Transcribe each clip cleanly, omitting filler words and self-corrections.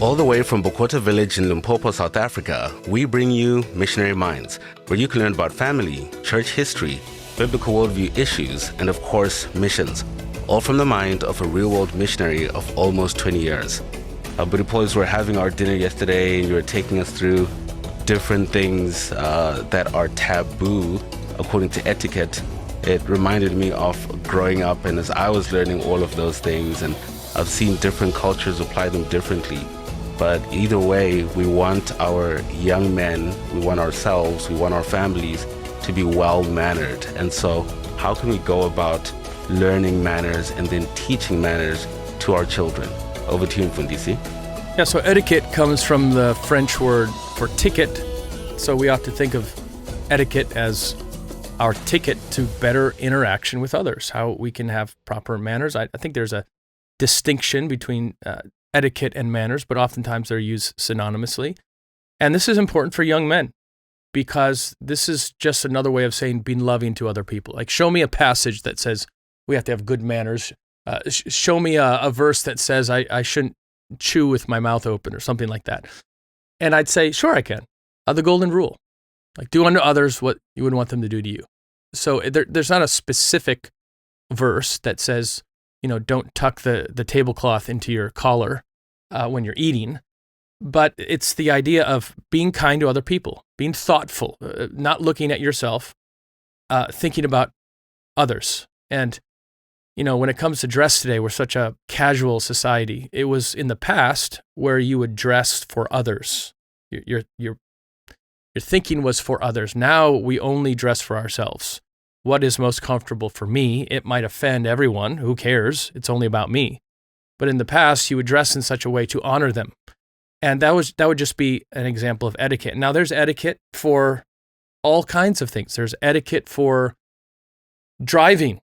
All the way from Bokota village in Limpopo, South Africa, we bring you Missionary Minds, where you can learn about family, church history, biblical worldview issues, and of course, missions, all from the mind of a real-world missionary of almost 20 years. But boys, we were having our dinner yesterday, and you were taking us through different things that are taboo according to etiquette. It reminded me of growing up, and as I was learning all of those things, and I've seen different cultures apply them differently. But either way, we want our young men, we want ourselves, we want our families to be well-mannered. And so how can we go about learning manners and then teaching manners to our children? Over to you, Mfundisi. Yeah, so etiquette comes from the French word for ticket. So we ought to think of etiquette as our ticket to better interaction with others, how we can have proper manners. I think there's a distinction between etiquette and manners, but oftentimes they're used synonymously. And this is important for young men because this is just another way of saying being loving to other people. Like, show me a passage that says we have to have good manners. Show me a verse that says I shouldn't chew with my mouth open or something like that. And I'd say, sure, I can. The golden rule. Like, do unto others what you would want them to do to you. So there's not a specific verse that says, don't tuck the tablecloth into your collar when you're eating. But it's the idea of being kind to other people, being thoughtful, not looking at yourself, thinking about others. And, when it comes to dress today, we're such a casual society. It was in the past where you would dress for others. Your thinking was for others. Now we only dress for ourselves. What is most comfortable for me? It might offend everyone. Who cares? It's only about me. But in the past, you would dress in such a way to honor them. And that would just be an example of etiquette. Now, there's etiquette for all kinds of things. There's etiquette for driving,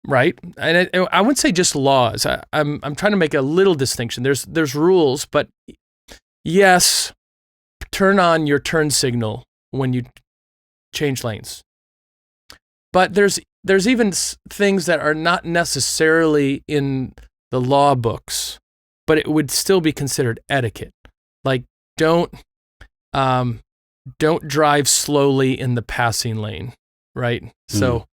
right? And I wouldn't say just laws. I'm trying to make a little distinction. There's rules, but yes, turn on your turn signal when you change lanes. But there's even things that are not necessarily in the law books, but it would still be considered etiquette. Like, don't drive slowly in the passing lane, right? So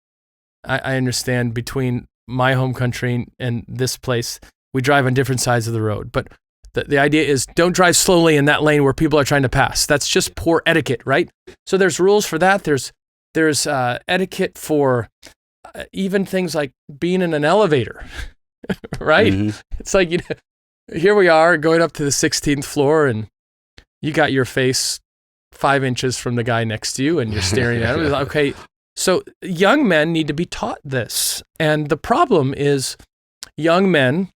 I understand between my home country and this place, we drive on different sides of the road. But the idea is don't drive slowly in that lane where people are trying to pass. That's just poor etiquette, right? So there's rules for that. There's etiquette for even things like being in an elevator, right? Mm-hmm. It's like, here we are going up to the 16th floor and you got your face 5 inches from the guy next to you and you're staring at him. Okay, so young men need to be taught this. And the problem is young men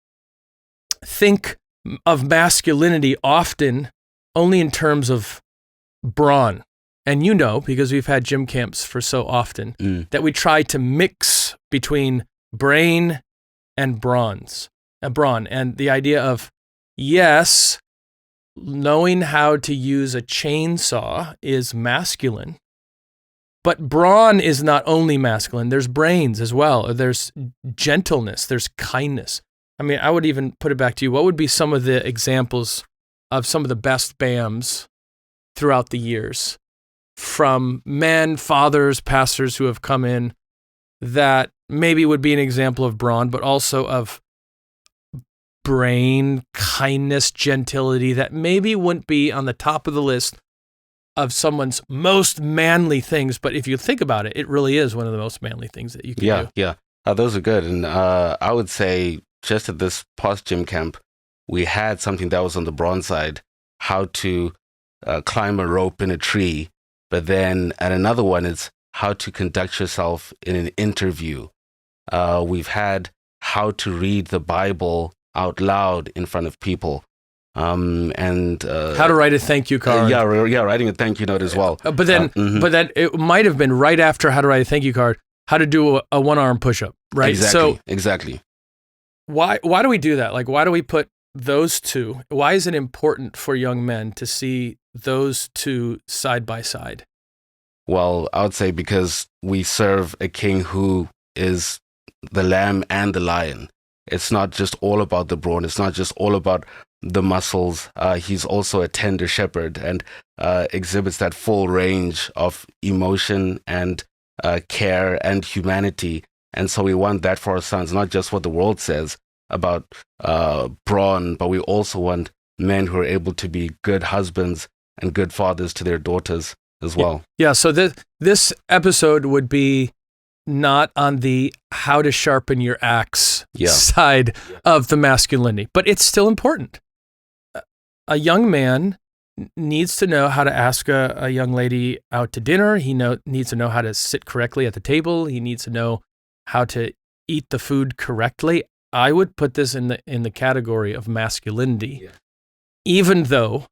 think of masculinity often only in terms of brawn. And because we've had gym camps for so often, that we try to mix between brain and brawn. And the idea of, yes, knowing how to use a chainsaw is masculine, but brawn is not only masculine. There's brains as well. There's gentleness. There's kindness. I mean, I would even put it back to you. What would be some of the examples of some of the best BAMs throughout the years from men, fathers, pastors who have come in that maybe would be an example of brawn, but also of brain, kindness, gentility that maybe wouldn't be on the top of the list of someone's most manly things. But if you think about it, it really is one of the most manly things that you can do. Yeah. Those are good. And I would say just at this past gym camp, we had something that was on the brawn side, how to climb a rope in a tree. But then at another one, it's how to conduct yourself in an interview. We've had how to read the Bible out loud in front of people. And how to write a thank you card. Writing a thank you note as well. But then it might have been right after how to write a thank you card, how to do a one-arm push-up, right? Exactly. Why do we do that? Like, why do we put those two? Why is it important for young men to see those two side by side? Well, I would say because we serve a king who is the lamb and the lion. It's not just all about the brawn. It's not just all about the muscles. He's also a tender shepherd and exhibits that full range of emotion and care and humanity. And so we want that for our sons, not just what the world says about brawn, but we also want men who are able to be good husbands and good fathers to their daughters as well. Yeah, so this episode would be not on the how to sharpen your axe side of the masculinity, but it's still important. A young man needs to know how to ask a young lady out to dinner. He needs to know how to sit correctly at the table. He needs to know how to eat the food correctly. I would put this in the category of masculinity, even though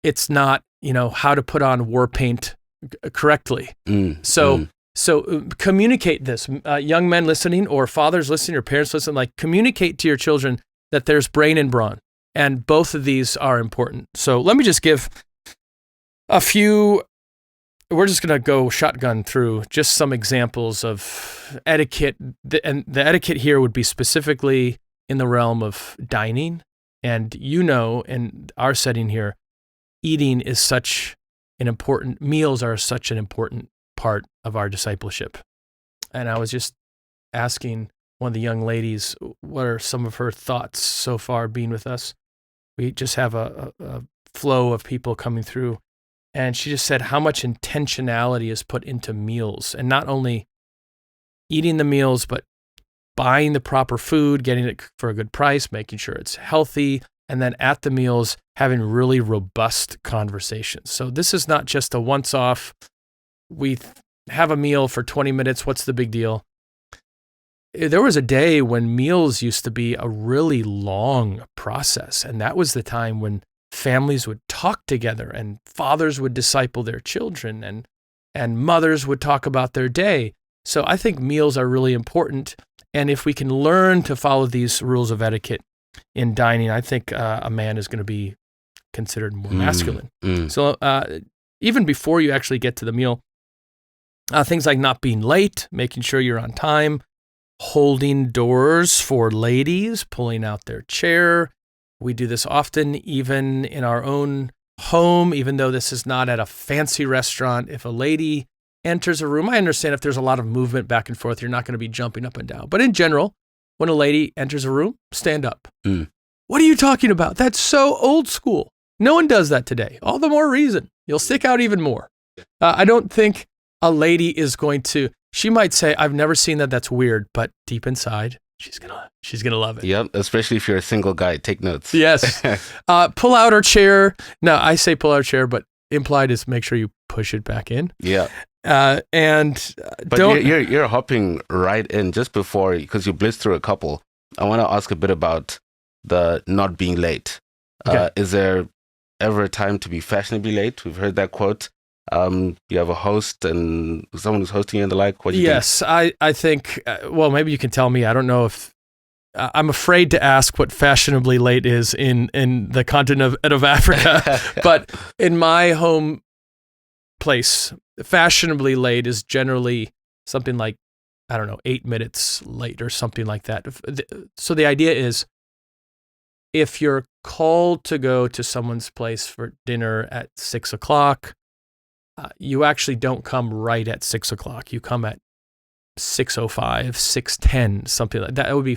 it's not, how to put on war paint correctly. So communicate this. Young men listening, or fathers listening, or parents listening, communicate to your children that there's brain and brawn, and both of these are important. So let me just give a few. We're just going to go shotgun through just some examples of etiquette. And the etiquette here would be specifically in the realm of dining. And in our setting here, eating is meals are such an important part of our discipleship. And I was just asking one of the young ladies, what are some of her thoughts so far being with us? We just have a flow of people coming through. And she just said how much intentionality is put into meals, and not only eating the meals, but buying the proper food, getting it for a good price, making sure it's healthy, and then at the meals, having really robust conversations. So this is not just a once-off, we have a meal for 20 minutes, what's the big deal? There was a day when meals used to be a really long process, and that was the time when families would talk together, and fathers would disciple their children, and mothers would talk about their day. So I think meals are really important. And if we can learn to follow these rules of etiquette in dining, I think a man is going to be considered more masculine. So even before you actually get to the meal, things like not being late, making sure you're on time, holding doors for ladies, pulling out their chair. We do this often, even in our own home, even though this is not at a fancy restaurant. If a lady enters a room, I understand if there's a lot of movement back and forth, you're not going to be jumping up and down. But in general, when a lady enters a room, stand up. What are you talking about? That's so old school. No one does that today. All the more reason. You'll stick out even more. I don't think a lady is going to, she might say, I've never seen that, that's weird, but deep inside, she's gonna love it. Yep, especially if you're a single guy. Take notes. Yes. Pull out her chair. No, I say pull out her chair, but implied is make sure you push it back in. Yeah. But you're hopping right in just before, because you blitzed through a couple. I want to ask a bit about the not being late. Okay. Is there ever a time to be fashionably late? We've heard that quote. You have a host and someone who's hosting you and the like. What do you think? I think, well, maybe you can tell me. I don't know if, I'm afraid to ask what fashionably late is in the continent of Africa, but in my home place, fashionably late is generally something like, 8 minutes late or something like that. So the idea is, if you're called to go to someone's place for dinner at 6 o'clock, you actually don't come right at 6 o'clock. You come at 6:05, 6:10, something like that. That would be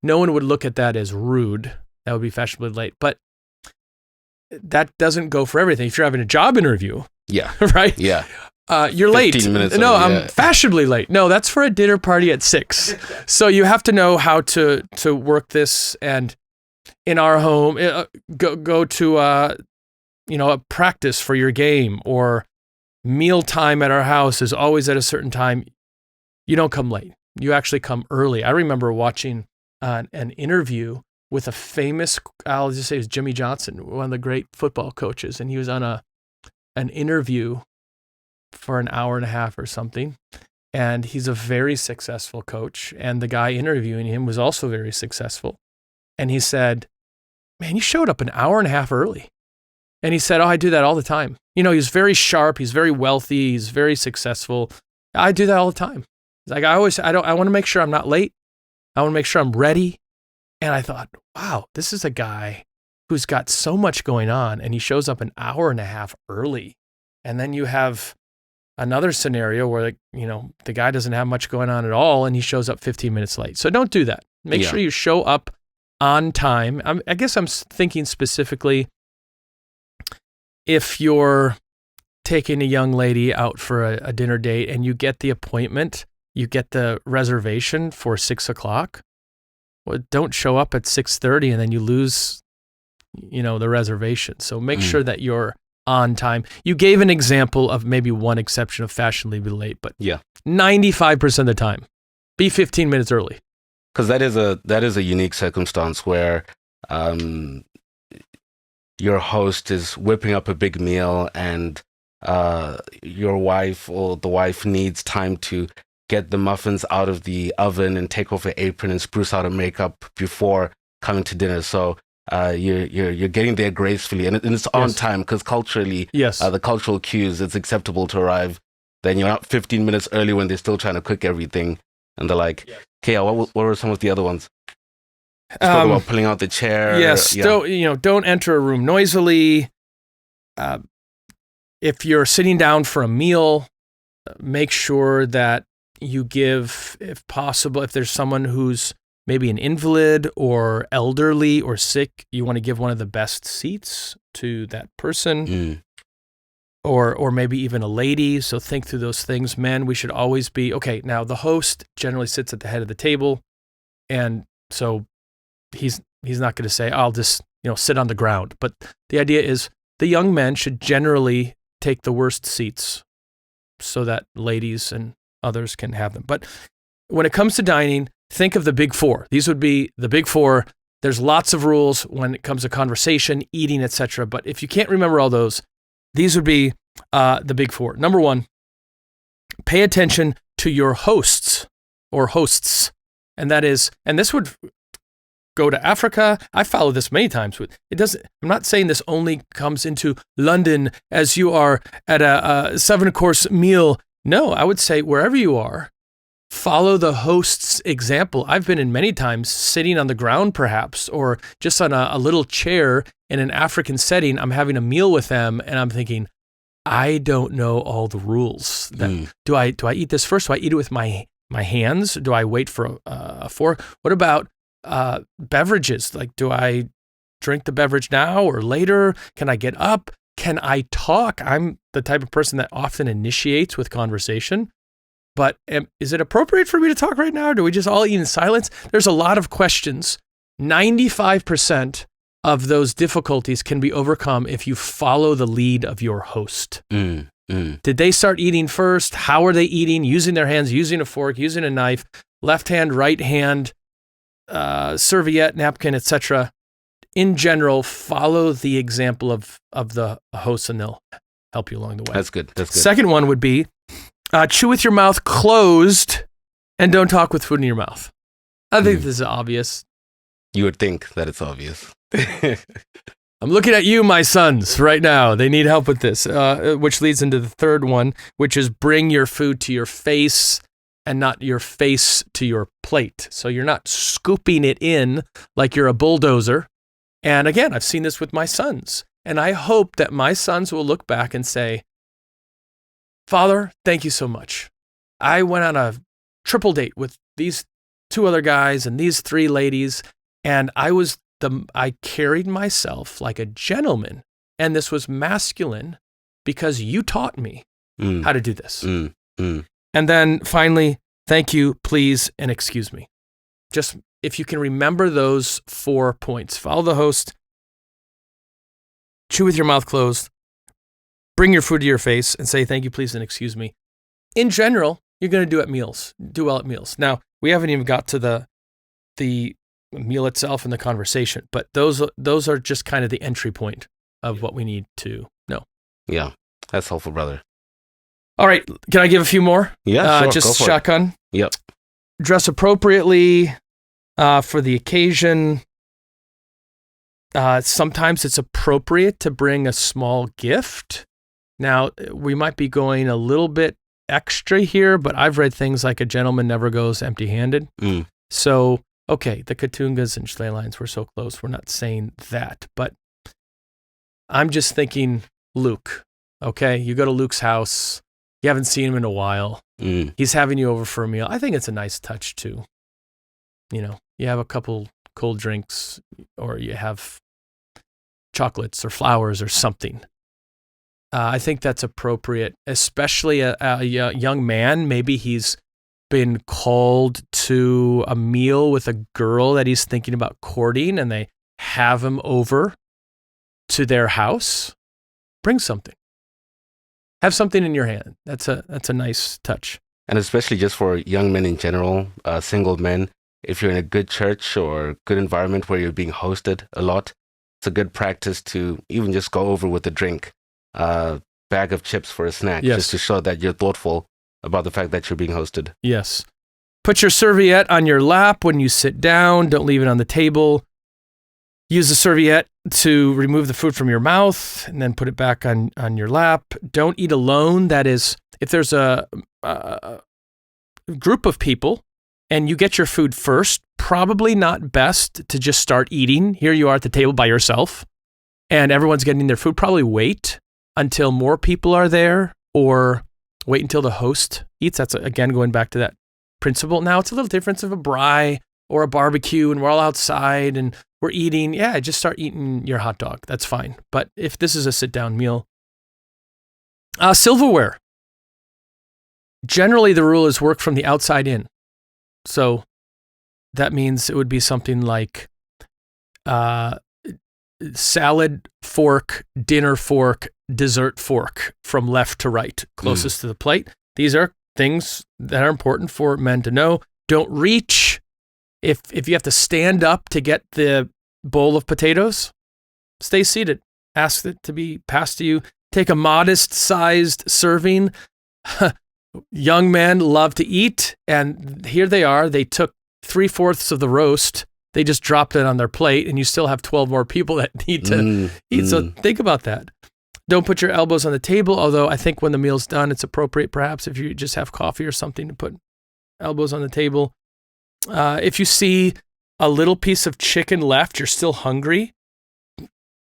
no one would look at that as rude. That would be fashionably late. But that doesn't go for everything. If you're having a job interview, right? Yeah. You're late. 15 minutes no, early, I'm fashionably late. No, that's for a dinner party at 6. So you have to know how to work this. And in our home, go to a practice for your game, or meal time at our house is always at a certain time. You don't come late. You actually come early. I remember watching an interview with a famous, I'll just say it was Jimmy Johnson, one of the great football coaches, and he was on an interview for an hour and a half or something. And he's a very successful coach, and the guy interviewing him was also very successful. And he said, "Man, you showed up an hour and a half early." And he said, "Oh, I do that all the time." He's very sharp, he's very wealthy, he's very successful. I do that all the time. Like I want to make sure I'm not late. I want to make sure I'm ready. And I thought, wow, this is a guy who's got so much going on and he shows up an hour and a half early. And then you have another scenario where, the guy doesn't have much going on at all and he shows up 15 minutes late. So don't do that. Make sure you show up on time. I guess I'm thinking specifically if you're taking a young lady out for a dinner date and you get the appointment, you get the reservation for 6:00. Well, don't show up at 6:30 and then you lose, the reservation. So make sure that you're on time. You gave an example of maybe one exception of fashionably late, but 95% of the time, be 15 minutes early. Because that is a unique circumstance where your host is whipping up a big meal and your wife or the wife needs time to get the muffins out of the oven and take off her apron and spruce out her makeup before coming to dinner. So you're getting there gracefully and it's on time because culturally, the cultural cues, it's acceptable to arrive. Then you're not 15 minutes early when they're still trying to cook everything. And they're like, okay, what were some of the other ones? Spoke about pulling out the chair. Yes, don't enter a room noisily. If you're sitting down for a meal, make sure that you give, if possible, if there's someone who's maybe an invalid or elderly or sick, you want to give one of the best seats to that person. Or maybe even a lady. So think through those things. Men, we should always be, okay, now the host generally sits at the head of the table. And so he's not going to say, I'll just, sit on the ground. But the idea is the young men should generally take the worst seats so that ladies and others can have them. But when it comes to dining, think of the big four. These would be the big four. There's lots of rules when it comes to conversation, eating, etc. But if you can't remember all those, these would be the big four. Number one, pay attention to your hosts or hosts. And this would go to Africa. I follow this many times. I'm not saying this only comes into London as you are at a 7-course meal. No, I would say wherever you are, follow the host's example. I've been in many times sitting on the ground perhaps, or just on a little chair in an African setting. I'm having a meal with them and I'm thinking, I don't know all the rules. Do I eat this first? Do I eat it with my hands? Do I wait for a fork? What about beverages? Like, do I drink the beverage now or later? Can I get up? Can I talk? I'm the type of person that often initiates with conversation. But is it appropriate for me to talk right now? Or do we just all eat in silence? There's a lot of questions. 95% of those difficulties can be overcome if you follow the lead of your host. Did they start eating first? How are they eating? Using their hands, using a fork, using a knife, left hand, right hand, serviette, napkin, etc. In general, follow the example of the host and they'll help you along the way. That's good. Second one would be chew with your mouth closed and don't talk with food in your mouth. I think this is obvious. You would think that it's obvious. I'm looking at you, my sons, right now. They need help with this, which leads into the third one, which is bring your food to your face and not your face to your plate. So you're not scooping it in like you're a bulldozer. And again, I've seen this with my sons. And I hope that my sons will look back and say, Father, thank you so much. I went on a triple date with these 2 other guys and these 3 ladies, and I carried myself like a gentleman, and this was masculine because you taught me how to do this. And then finally, thank you, please, and excuse me. Just if you can remember those 4 points, follow the host, chew with your mouth closed, bring your food to your face and say thank you, please, and excuse me. In general, you're going to do well at meals. Now, we haven't even got to the meal itself and the conversation, but those are just kind of the entry point of what we need to know. Yeah, that's helpful, brother. All right, can I give a few more? Yeah, sure. Just Go for shotgun. It. Yep. Dress appropriately for the occasion. Sometimes it's appropriate to bring a small gift. Now, we might be going a little bit extra here, but I've read things like a gentleman never goes empty-handed. So, okay, the Katungas and Schleilines were so close. We're not saying that, but I'm just thinking Luke. Okay, you go to Luke's house. You haven't seen him in a while. He's having you over for a meal. I think it's a nice touch too. You have a couple cold drinks, or you have chocolates or flowers or something. I think that's appropriate, especially a young man. Maybe he's been called to a meal with a girl that he's thinking about courting, and they have him over to their house. Bring something. Have something in your hand. That's a nice touch. And especially just for young men in general, single men, if you're in a good church or good environment where you're being hosted a lot, it's a good practice to even just go over with a drink, bag of chips for a snack, just to show that you're thoughtful about the fact that you're being hosted. Yes. Put your serviette on your lap when you sit down. Don't leave it on the table. Use the serviette to remove the food from your mouth and then put it back on your lap. Don't eat alone. That is, if there's a group of people and you get your food first, probably not best to just start eating. Here you are at the table by yourself and everyone's getting their food. Probably wait until more people are there, or wait until the host eats. That's, again, going back to that principle. Now, it's a little different of a braai or a barbecue and we're all outside and we're eating. Yeah, just start eating your hot dog. That's fine. But if this is a sit-down meal, silverware. Generally, the rule is work from the outside in. So that means it would be something like salad fork, dinner fork, dessert fork from left to right, closest to the plate. These are things that are important for men to know. Don't reach. If you have to stand up to get the bowl of potatoes, stay seated. Ask it to be passed to you. Take a modest-sized serving. Young men love to eat, and here they are. They took 3/4 of the roast. They just dropped it on their plate, and you still have 12 more people that need to eat. So think about that. Don't put your elbows on the table, although I think when the meal's done, it's appropriate perhaps if you just have coffee or something to put elbows on the table. If you see a little piece of chicken left, you're still hungry,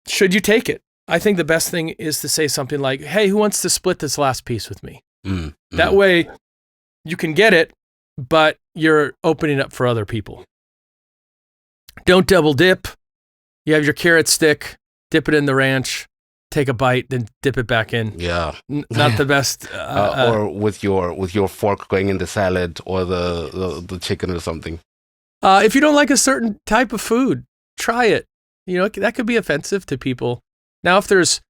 should you take it? I think the best thing is to say something like, hey, who wants to split this last piece with me? That way you can get it, but you're opening up for other people. Don't double dip. You have your carrot stick, dip it in the ranch, take a bite, then dip it back in. Yeah. Not the best. Or with your fork going in the salad or the chicken or something. If you don't like a certain type of food, try it. That could be offensive to people. Now, if there's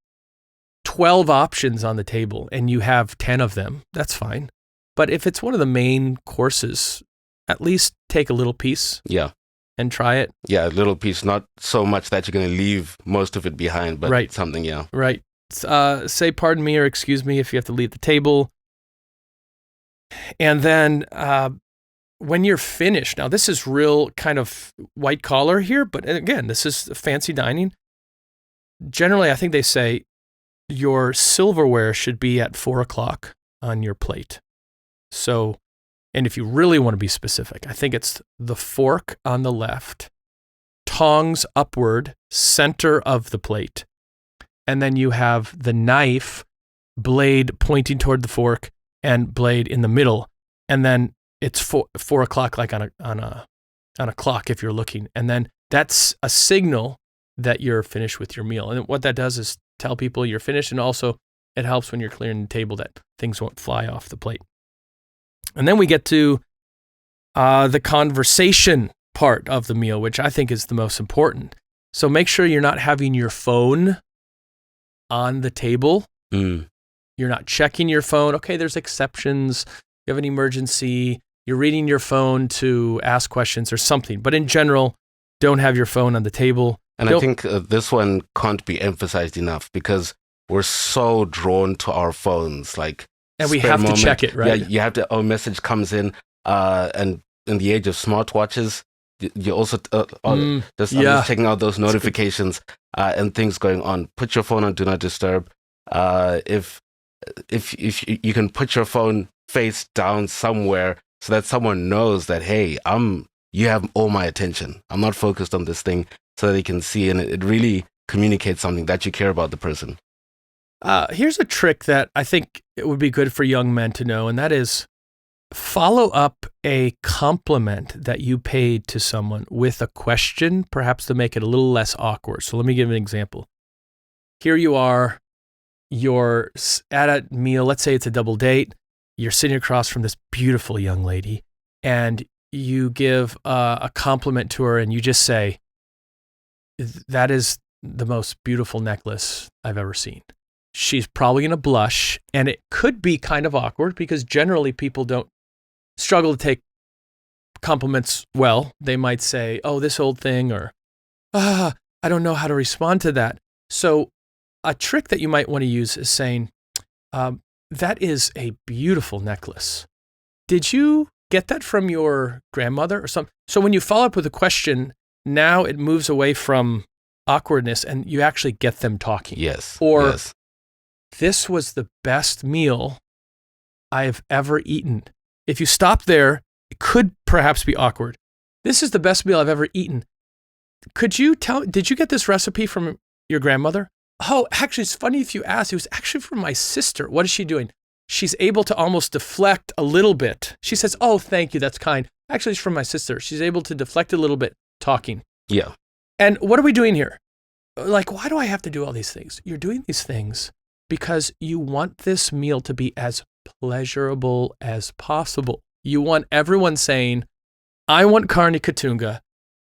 12 options on the table and you have 10 of them, that's fine. But if it's one of the main courses, at least take a little piece. Yeah. And try it. Yeah, a little piece, not so much that you're going to leave most of it behind, but something, yeah. Right. Say pardon me or excuse me if you have to leave the table. And then when you're finished, now this is real kind of white collar here, but again, this is fancy dining. Generally, I think they say your silverware should be at 4:00 on your plate. So, and if you really want to be specific, I think it's the fork on the left, tongs upward, center of the plate. And then you have the knife, blade pointing toward the fork, and blade in the middle. And then it's 4:00, like on a clock if you're looking. And then that's a signal that you're finished with your meal. And what that does is tell people you're finished, and also it helps when you're clearing the table that things won't fly off the plate. And then we get to the conversation part of the meal, which I think is the most important. So make sure you're not having your phone on the table. You're not checking your phone. Okay, there's exceptions. You have an emergency. You're reading your phone to ask questions or something. But in general, don't have your phone on the table. And I think this one can't be emphasized enough because we're so drawn to our phones. And we have to check it, right? Yeah, you have to. A message comes in, and in the age of smartwatches, you also I'm just checking out those notifications and things going on. Put your phone on Do Not Disturb. If you can put your phone face down somewhere so that someone knows that, hey, you have all my attention. I'm not focused on this thing, so that they can see, and it really communicate something that you care about the person. Here's a trick that I think it would be good for young men to know, and that is follow up a compliment that you paid to someone with a question, perhaps to make it a little less awkward. So let me give an example. Here you are, you're at a meal, let's say it's a double date, you're sitting across from this beautiful young lady, and you give a compliment to her, and you just say, "That is the most beautiful necklace I've ever seen." She's probably going to blush, and it could be kind of awkward because generally people don't struggle to take compliments well. They might say, "Oh, this old thing," or I don't know how to respond to that. So a trick that you might want to use is saying, "That is a beautiful necklace. Did you get that from your grandmother or something?" So when you follow up with a question, now it moves away from awkwardness and you actually get them talking. Yes. Or, yes. "This was the best meal I've ever eaten." If you stop there, it could perhaps be awkward. "This is the best meal I've ever eaten. Did you get this recipe from your grandmother?" "Oh, actually, it's funny if you ask. It was actually from my sister." What is she doing? She's able to almost deflect a little bit. She says, "Oh, thank you. That's kind. Actually, it's from my sister." She's able to deflect a little bit, talking. Yeah. And what are we doing here? Like, why do I have to do all these things? You're doing these things because you want this meal to be as pleasurable as possible. You want everyone saying, "I want Carne Katunga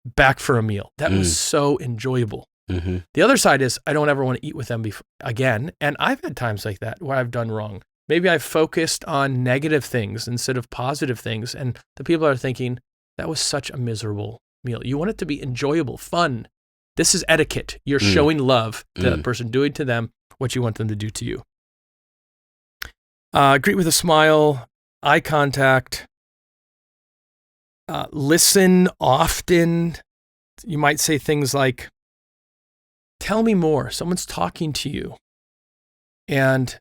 back for a meal. That was so enjoyable." Mm-hmm. The other side is, I don't ever want to eat with them again. And I've had times like that where I've done wrong. Maybe I've focused on negative things instead of positive things. And the people are thinking, that was such a miserable meal. You want it to be enjoyable, fun. This is etiquette. You're showing love to that person, doing to them what you want them to do to you. Greet with a smile, eye contact, listen often. You might say things like, "Tell me more." Someone's talking to you. And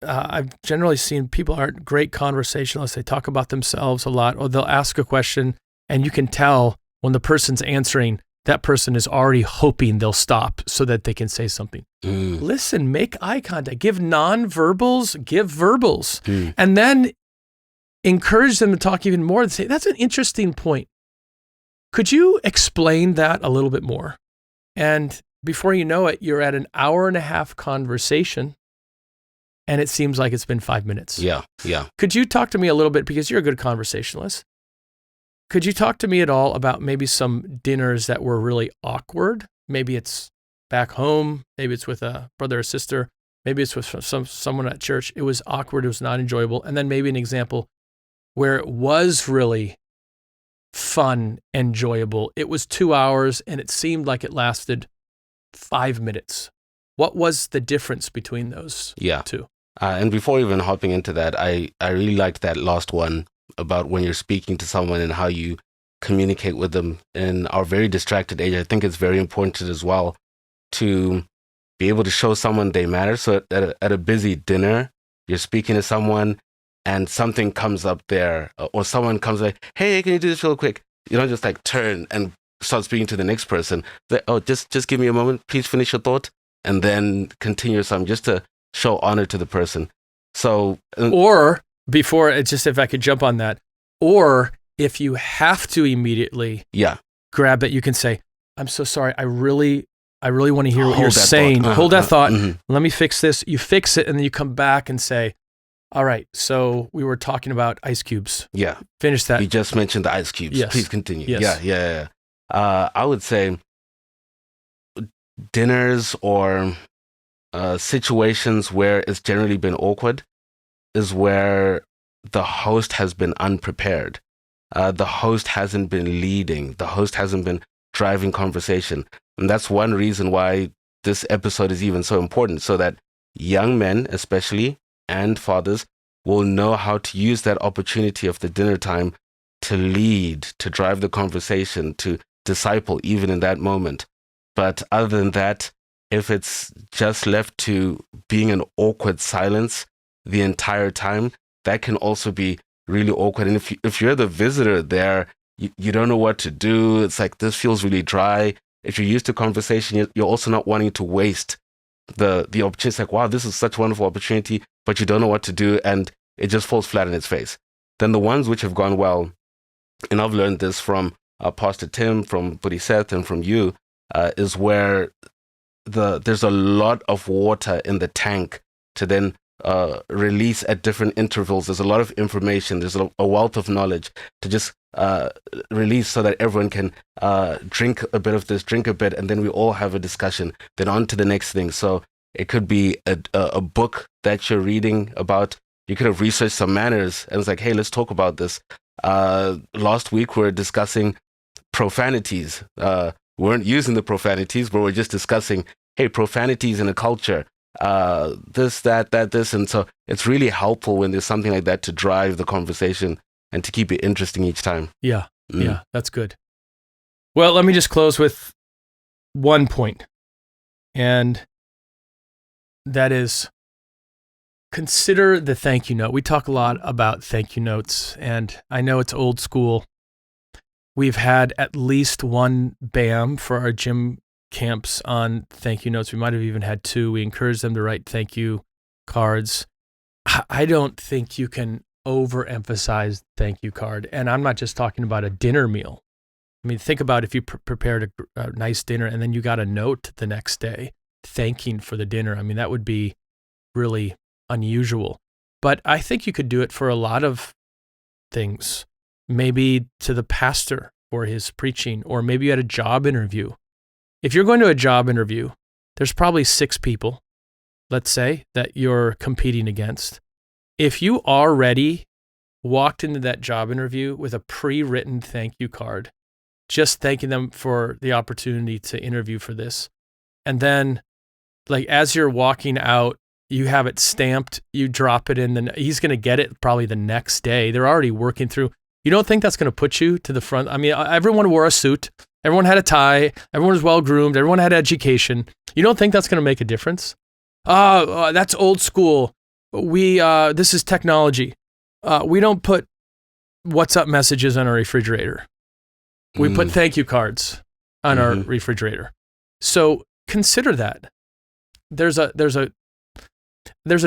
I've generally seen people aren't great conversationalists. They talk about themselves a lot, or they'll ask a question, and you can tell when the person's answering, that person is already hoping they'll stop so that they can say something. Listen, make eye contact, give non-verbals, give verbals, and then encourage them to talk even more and say, "That's an interesting point. Could you explain that a little bit more?" And before you know it, you're at an hour-and-a-half conversation, and it seems like it's been 5 minutes. Yeah. Could you talk to me a little bit, because you're a good conversationalist? Could you talk to me at all about maybe some dinners that were really awkward? Maybe it's back home. Maybe it's with a brother or sister. Maybe it's with someone at church. It was awkward. It was not enjoyable. And then maybe an example where it was really fun, enjoyable. It was 2 hours and it seemed like it lasted 5 minutes. What was the difference between those two? And before even hopping into that, I really liked that last one about when you're speaking to someone and how you communicate with them in our very distracted age. I think it's very important as well to be able to show someone they matter. So at a busy dinner, you're speaking to someone and something comes up there, or someone comes like, "Hey, can you do this real quick?" You don't just like turn and start speaking to the next person. Like, "Oh, just give me a moment. Please finish your thought," and then continue something just to show honor to the person. So, or before, it's just, if I could jump on that, or if you have to immediately grab it, you can say, "I'm so sorry. I really want to hear what you're saying. Hold that thought. Let me fix this." You fix it, and then you come back and say, "All right, so we were talking about ice cubes." Yeah. Finish that. You just mentioned the ice cubes. Yes. Please continue. Yes. Yeah. I would say dinners or situations where it's generally been awkward is where the host has been unprepared. The host hasn't been leading. The host hasn't been driving conversation. And that's one reason why this episode is even so important, so that young men especially and fathers will know how to use that opportunity of the dinner time to lead, to drive the conversation, to disciple even in that moment. But other than that, if it's just left to being an awkward silence the entire time, that can also be really awkward. And if you're the visitor there, you don't know what to do. It's like, this feels really dry. if you're used to conversation, you're also not wanting to waste the opportunity. It's like, wow, this is such a wonderful opportunity, but you don't know what to do, and it just falls flat in its face. Then the ones which have gone well, and I've learned this from Pastor Tim, from Buddy Seth, and from you, is where there's a lot of water in the tank to then release at different intervals. There's a lot of information. There's a wealth of knowledge to just release so that everyone can drink a bit of this, drink a bit, and then we all have a discussion. Then on to the next thing. So it could be a book that you're reading about. You could have researched some manners and it's like, hey, let's talk about this. Last week we were discussing profanities. We weren't using the profanities, but we're just discussing, hey, profanities in a culture. This, that, this. And so it's really helpful when there's something like that to drive the conversation and to keep it interesting each time. Yeah, yeah, that's good. Well, let me just close with one point, and that is consider the thank you note. We talk a lot about thank you notes, and I know it's old school. We've had at least one BAM for our gym camps on thank you notes. We might have even had two. We encourage them to write thank you cards. I don't think you can overemphasize thank you card. And I'm not just talking about a dinner meal. I mean, think about if you prepared a nice dinner and then you got a note the next day thanking for the dinner. I mean, that would be really unusual. But I think you could do it for a lot of things. Maybe to the pastor for his preaching, or maybe you had a job interview. If you're going to a job interview, there's probably 6 people, let's say, that you're competing against. If you already walked into that job interview with a pre-written thank you card, just thanking them for the opportunity to interview for this, and then like as you're walking out, you have it stamped, you drop it in, he's going to get it probably the next day. They're already working through. You don't think that's going to put you to the front? I mean, everyone wore a suit. Everyone had a tie. Everyone was well-groomed. Everyone had education. You don't think that's going to make a difference? That's old school. This is technology. We don't put WhatsApp messages on our refrigerator. We put thank you cards on our refrigerator. So consider that. There's a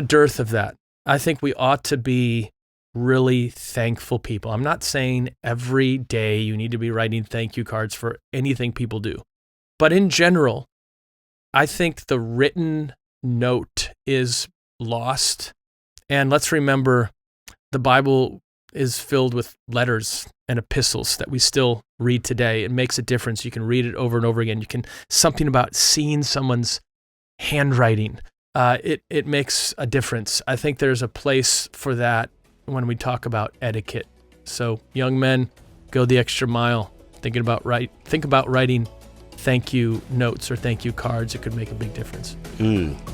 dearth of that. I think we ought to be really thankful people. I'm not saying every day you need to be writing thank you cards for anything people do. But in general, I think the written note is lost. And let's remember, the Bible is filled with letters and epistles that we still read today. It makes a difference. You can read it over and over again. Something about seeing someone's handwriting. It makes a difference. I think there's a place for that when we talk about etiquette. So young men, go the extra mile. Think about writing thank you notes or thank you cards. It could make a big difference.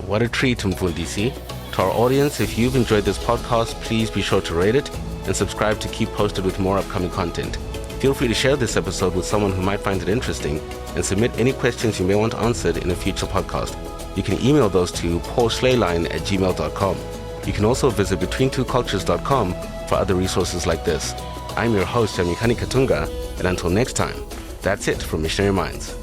What a treat, Mfundisi. To our audience, if you've enjoyed this podcast, please be sure to rate it and subscribe to keep posted with more upcoming content. Feel free to share this episode with someone who might find it interesting and submit any questions you may want answered in a future podcast. You can email those to paulschleiline@gmail.com. You can also visit betweentwocultures.com for other resources like this. I'm your host, Yamikani Katunga, and until next time, that's it from Missionary Minds.